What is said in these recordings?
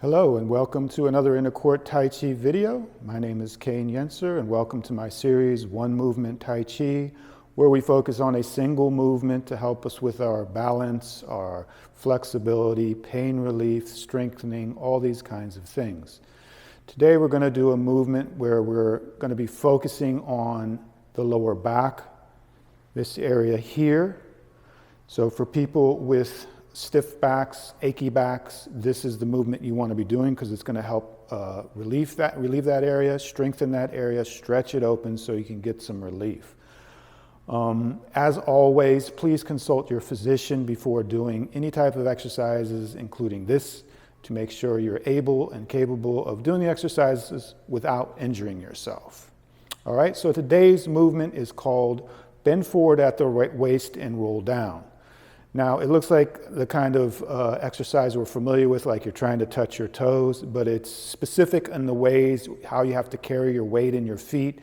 Hello and welcome to another Inner Court Tai Chi video. My name is Kane Yenser and welcome to my series One Movement Tai Chi, where we focus on a single movement to help us with our balance, our flexibility, pain relief, strengthening, all these kinds of things. Today we're going to do a movement where we're going to be focusing on the lower back, this area here. So for people with stiff backs, achy backs, this is the movement you want to be doing because it's going to help relieve that area, strengthen that area, stretch it open so you can get some relief. As always, please consult your physician before doing any type of exercises, including this, to make sure you're able and capable of doing the exercises without injuring yourself. All right, so today's movement is called bend forward at the right waist and roll down. Now, it looks like the kind of exercise we're familiar with, like you're trying to touch your toes, but it's specific in the ways, how you have to carry your weight in your feet,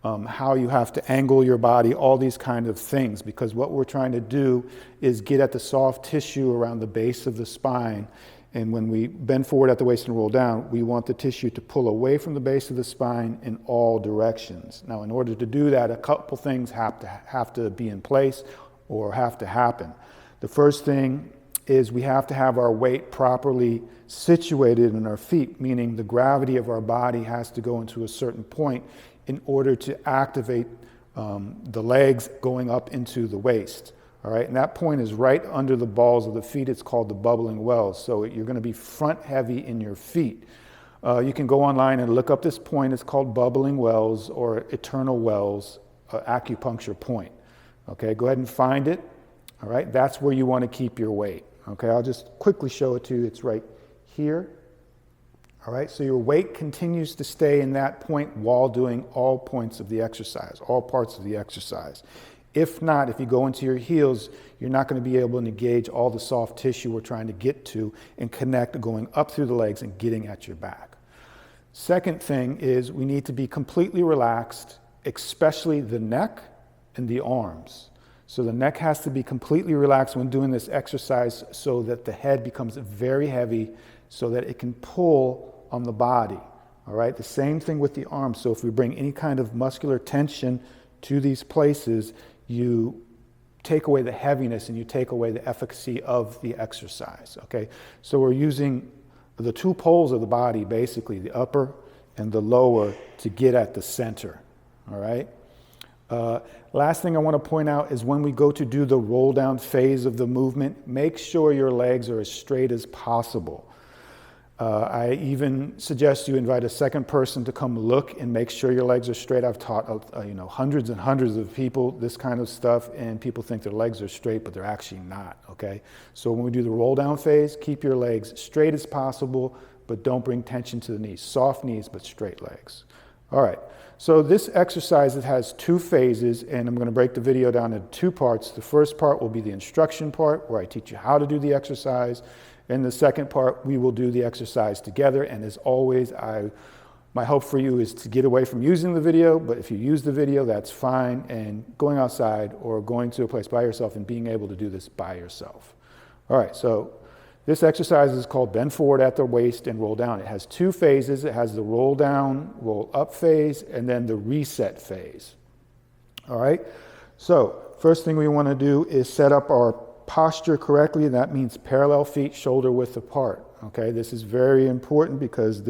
how you have to angle your body, all these kind of things, because what we're trying to do is get at the soft tissue around the base of the spine. And when we bend forward at the waist and roll down, we want the tissue to pull away from the base of the spine in all directions. Now, in order to do that, a couple things have to be in place or have to happen. The first thing is we have to have our weight properly situated in our feet, meaning the gravity of our body has to go into a certain point in order to activate the legs going up into the waist. All right, and that point is right under the balls of the feet. It's called the bubbling wells. So you're going to be front heavy in your feet. You can go online and look up this point. It's called bubbling wells or eternal wells acupuncture point. Okay, go ahead and find it. All right, that's where you want to keep your weight. Okay, I'll just quickly show it to you. It's right here. All right, so your weight continues to stay in that point while doing all points of the exercise, all parts of the exercise. If not, if you go into your heels, you're not going to be able to engage all the soft tissue we're trying to get to and connect going up through the legs and getting at your back. Second thing is we need to be completely relaxed, especially the neck and the arms. So the neck has to be completely relaxed when doing this exercise so that the head becomes very heavy so that it can pull on the body. All right, the same thing with the arms. So if we bring any kind of muscular tension to these places, you take away the heaviness and you take away the efficacy of the exercise. Okay, so we're using the two poles of the body, basically the upper and the lower, to get at the center. All right. Last thing I want to point out is when we go to do the roll down phase of the movement, make sure your legs are as straight as possible. I even suggest you invite a second person to come look and make sure your legs are straight. I've taught hundreds and hundreds of people this kind of stuff, and people think their legs are straight, but they're actually not. Okay, so when we do the roll down phase, keep your legs straight as possible, but don't bring tension to the knees. Soft knees, but straight legs. All right, so this exercise, it has two phases, and I'm going to break the video down into two parts. The first part will be the instruction part, where I teach you how to do the exercise, and the second part, we will do the exercise together. And as always, my hope for you is to get away from using the video, but if you use the video, that's fine, and going outside or going to a place by yourself and being able to do this by yourself. All right, so this exercise is called bend forward at the waist and roll down. It has two phases. It has the roll down, roll up phase, and then the reset phase. All right, so first thing we want to do is set up our posture correctly. That means parallel feet, shoulder width apart. Okay, this is very important because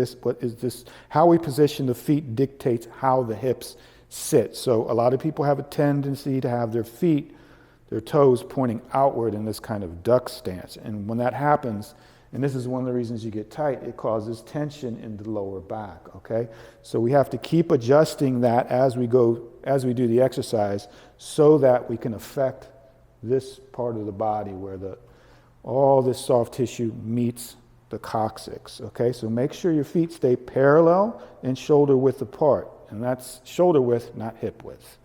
how we position the feet dictates how the hips sit. So a lot of people have a tendency to have their feet, their toes pointing outward in this kind of duck stance. And when that happens, and this is one of the reasons you get tight, it causes tension in the lower back, okay? So we have to keep adjusting that as we do the exercise so that we can affect this part of the body where all this soft tissue meets the coccyx, okay? So make sure your feet stay parallel and shoulder width apart. And that's shoulder width, not hip width.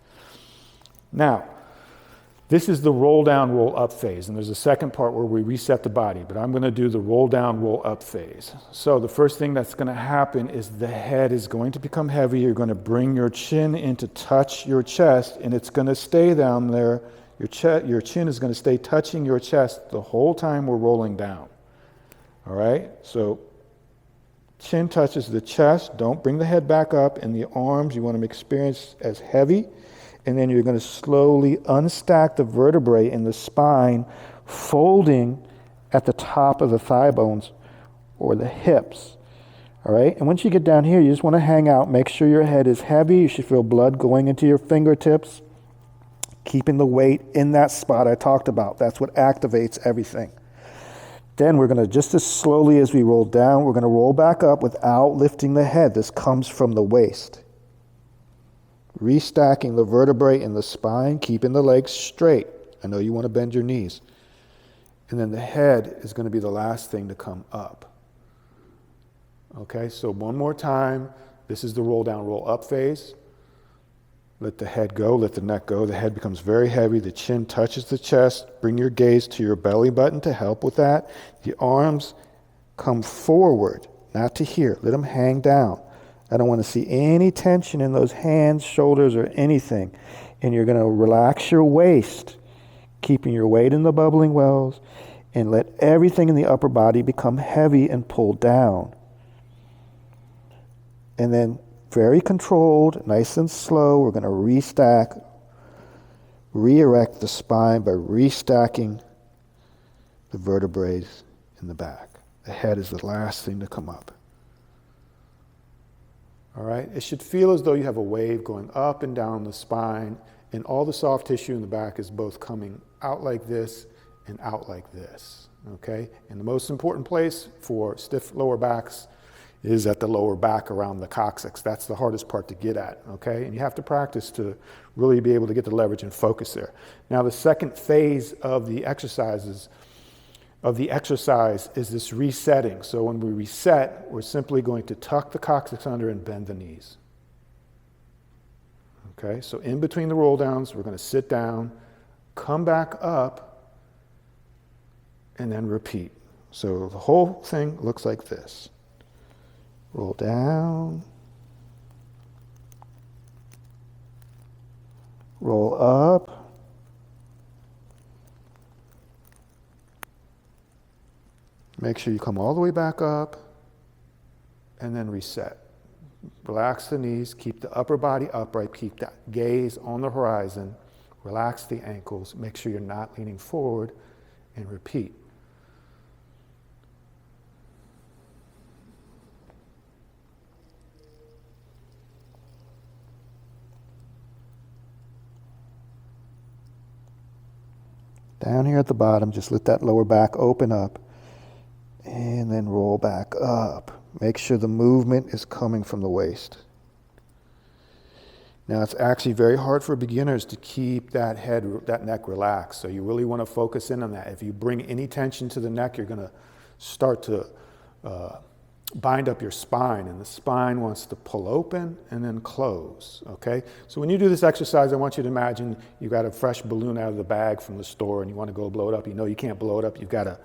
Now, this is the roll down, roll up phase, and there's a second part where we reset the body, but I'm going to do the roll down, roll up phase. So the first thing that's going to happen is the head is going to become heavy. You're going to bring your chin in to touch your chest, and it's going to stay down there. Your chin is going to stay touching your chest the whole time we're rolling down. All right? So Chin touches the chest. Don't bring the head back up. And the arms, you want to experience as heavy. And then you're going to slowly unstack the vertebrae in the spine, folding at the top of the thigh bones or the hips. All right? And once you get down here, you just want to hang out. Make sure your head is heavy. You should feel blood going into your fingertips, keeping the weight in that spot I talked about. That's what activates everything. Then we're going to, just as slowly as we roll down, we're going to roll back up without lifting the head. This comes from the waist. Restacking the vertebrae in the spine, keeping the legs straight. I know you want to bend your knees. And then the head is going to be the last thing to come up. Okay, so one more time. This is the roll down, roll up phase. Let the head go, let the neck go. The head becomes very heavy. The chin touches the chest. Bring your gaze to your belly button to help with that. The arms come forward, not to here. Let them hang down. I don't want to see any tension in those hands, shoulders, or anything. And you're going to relax your waist, keeping your weight in the bubbling wells, and let everything in the upper body become heavy and pull down. And then very controlled, nice and slow, we're going to restack, re-erect the spine by restacking the vertebrae in the back. The head is the last thing to come up. All right? It should feel as though you have a wave going up and down the spine, and all the soft tissue in the back is both coming out like this and out like this. Okay? And the most important place for stiff lower backs is at the lower back around the coccyx. That's the hardest part to get at, okay? And you have to practice to really be able to get the leverage and focus there. Now, the second phase of the exercise is this resetting. So when we reset, we're simply going to tuck the coccyx under and bend the knees. Okay, so in between the roll downs, we're going to sit down, come back up, and then repeat. So the whole thing looks like this. Roll down, roll up, make sure you come all the way back up, and then reset. Relax the knees, keep the upper body upright, keep that gaze on the horizon, relax the ankles, make sure you're not leaning forward, and repeat. Down here at the bottom, just let that lower back open up and then roll back up. Make sure the movement is coming from the waist. Now, it's actually very hard for beginners to keep that neck relaxed. So you really want to focus in on that. If you bring any tension to the neck, you're going to start to bind up your spine, and the spine wants to pull open and then close, okay? So when you do this exercise, I want you to imagine you got a fresh balloon out of the bag from the store and you want to go blow it up. You know you can't blow it up. You've got to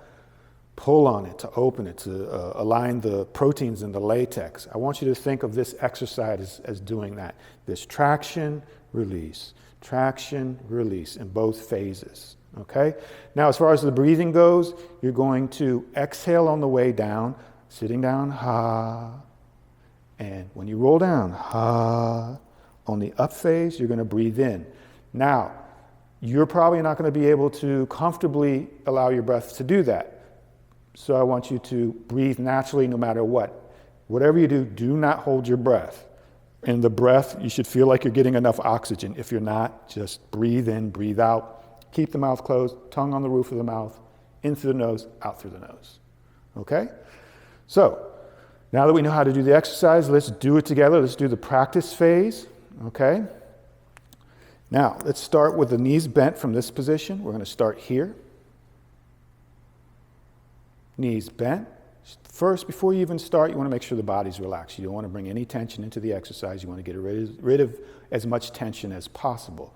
pull on it to open it, to align the proteins in the latex. I want you to think of this exercise as doing that. This traction, release in both phases, okay? Now, as far as the breathing goes, you're going to exhale on the way down, sitting down, ha. And when you roll down, ha. On the up phase, you're going to breathe in. Now, you're probably not going to be able to comfortably allow your breath to do that. So I want you to breathe naturally no matter what. Whatever you do, do not hold your breath. In the breath, you should feel like you're getting enough oxygen. If you're not, just breathe in, breathe out. Keep the mouth closed, tongue on the roof of the mouth, in through the nose, out through the nose. Okay? So, now that we know how to do the exercise, let's do it together. Let's do the practice phase, okay? Now, let's start with the knees bent from this position. We're going to start here. Knees bent. First, before you even start, you want to make sure the body's relaxed. You don't want to bring any tension into the exercise. You want to get rid of as much tension as possible.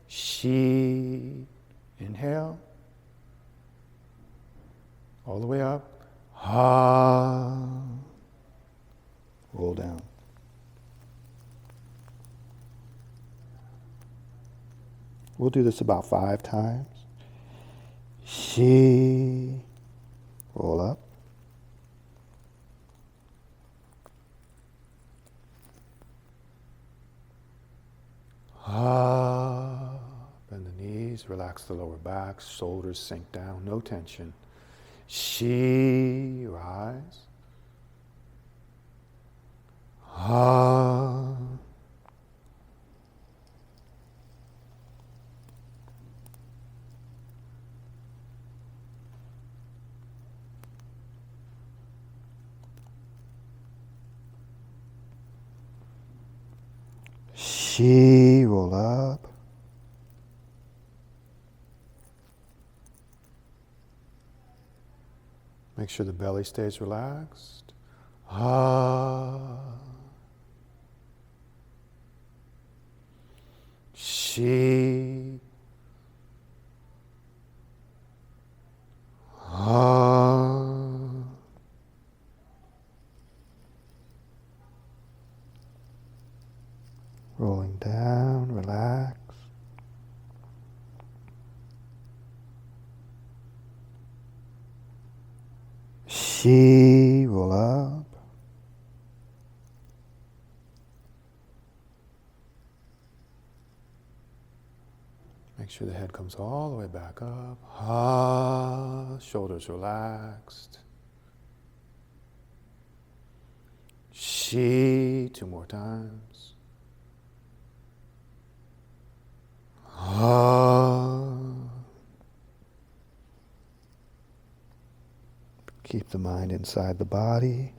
Shi, inhale, all the way up. Ha, roll down. We'll do this about 5 times. Shi, roll up. knees, relax the lower back, shoulders sink down, no tension. Shi, rise. Ha. Shi, roll up. Make sure the belly stays relaxed. Ha. Shi. Ha. Rolling down, relax. Shi, roll up. Make sure the head comes all the way back up. Ha, shoulders relaxed. Shi, 2 more times. Ha. Keep the mind inside the body.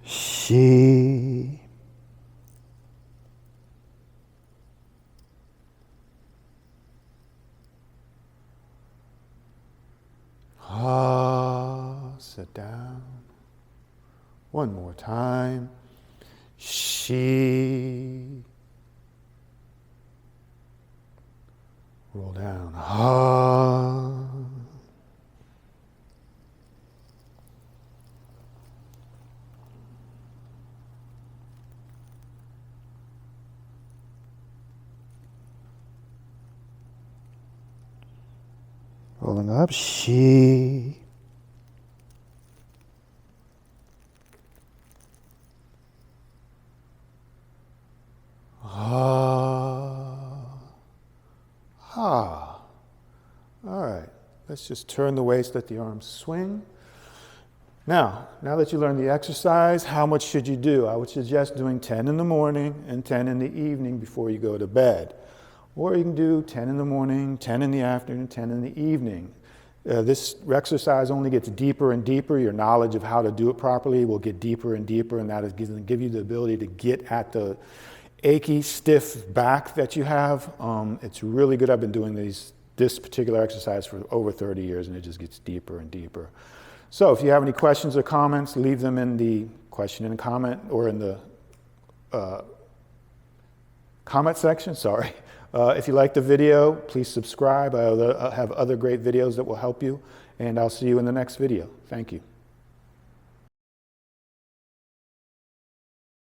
Shi. Ha. Sit down. One more time. Shi. Roll down. Ha. Rolling up. Shi. Ha. All right. Let's just turn the waist, let the arms swing. Now that you learned the exercise, how much should you do? I would suggest doing 10 in the morning and 10 in the evening before you go to bed. Or you can do 10 in the morning, 10 in the afternoon, 10 in the evening. This exercise only gets deeper and deeper. Your knowledge of how to do it properly will get deeper and deeper, and that is going to give you the ability to get at the achy, stiff back that you have. It's really good. I've been doing this particular exercise for over 30 years, and it just gets deeper and deeper. So if you have any questions or comments, leave them in the question and comment, or in the comment section, sorry. If you like the video, please subscribe. I have other great videos that will help you, and I'll see you in the next video. Thank you.